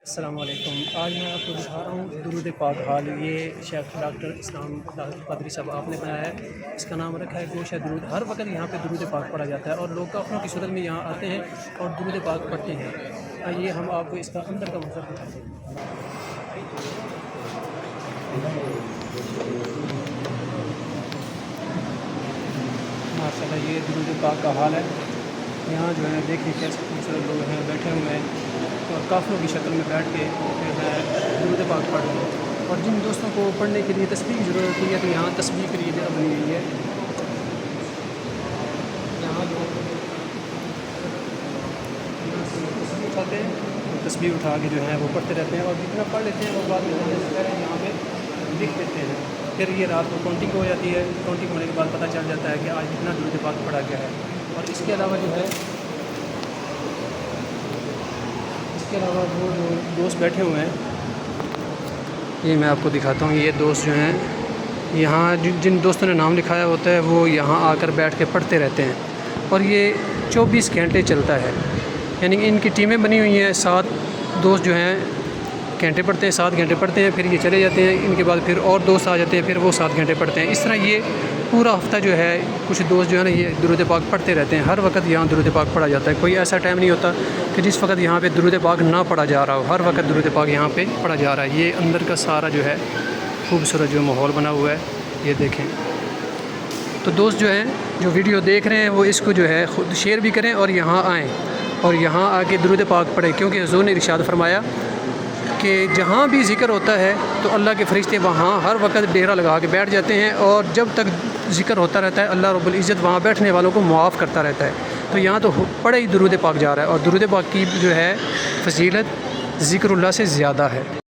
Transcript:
अस्सलाम वालेकुम। आज मैं आपको दिखा रहा हूँ दुरूद पाक हाल। ये शेख डॉक्टर इस्लाम क़ादरी साहब आपने बनाया है। इसका नाम रखा है गोशा दुरूद। हर वक्त यहाँ पे दुरूद पाक पढ़ा जाता है और लोग काफ़ियों की सूरत में यहाँ आते हैं और दुरूद पाक पढ़ते हैं। आइए हम आपको इसका अंदर का मंजर दिखाते हैं। माशाल्लाह ये दुरूद पाक का हाल है। यहाँ जो है देखिए कैसे खूबसूरत लोग हैं बैठे हुए हैं और काफ़ियों की शक्ल में बैठ के जो है दुरूद पाक पढ़ रहे हैं। और जिन दोस्तों को पढ़ने के लिए तस्बीह की ज़रूरत होती है तो यहाँ तस्बीह के लिए जगह बनी हुई है। यहाँ जो तस्बीह उठाते हैं तो तस्बीह उठा के जो है वो पढ़ते रहते हैं और जितना पढ़ लेते हैं वो बाद में यहाँ पे लिख देते हैं। फिर ये रात को काउंटिंग हो जाती है। काउंटिंग होने के बाद पता चल जाता है कि आज इतना दुरूद पाक पढ़ा गया है। और इसके अलावा जो है वो जो दोस्त बैठे हुए हैं ये मैं आपको दिखाता हूँ। ये दोस्त जो हैं यहाँ जिन दोस्तों ने नाम लिखाया होता है वो यहाँ आकर बैठ के पढ़ते रहते हैं और ये 24 घंटे चलता है। यानी कि इनकी टीमें बनी हुई हैं। 7 दोस्त जो हैं घंटे पढ़ते हैं, 7 घंटे पढ़ते हैं, फिर ये चले जाते हैं। इनके बाद फिर और दोस्त आ जाते हैं, फिर वो 7 घंटे पढ़ते हैं। इस तरह ये पूरा हफ्ता जो है कुछ दोस्त जो है ना ये दुरूद पाक पढ़ते रहते हैं। हर वक्त यहाँ दुरूद पाक पढ़ा जाता है। कोई ऐसा टाइम नहीं होता कि जिस वक्त यहाँ पे दुरूद पाक ना पढ़ा जा रहा हो। हर वक्त दुरूद पाक यहाँ पे पढ़ा जा रहा है। ये अंदर का सारा जो है खूबसूरत जो माहौल बना हुआ है ये देखें। तो दोस्त जो हैं जो वीडियो देख रहे हैं वो इसको जो है ख़ुद शेयर भी करें और यहाँ आएँ और यहाँ आके दुरूद पाक पढ़ें। क्योंकि हुज़ूर ने इरशाद फरमाया कि जहाँ भी ज़िक्र होता है तो अल्लाह के फ़रिश्ते वहाँ हर वक्त डेरा लगा के बैठ जाते हैं और जब तक ज़िक्र होता रहता है अल्लाह रब्बुल इज़्ज़त वहाँ बैठने वालों को मुआफ़ करता रहता है। तो यहाँ तो बड़े ही दुरूद पाक जा रहा है और दुरूद पाक की जो है फ़ज़ीलत ज़िक्रुल्लाह से ज़्यादा है।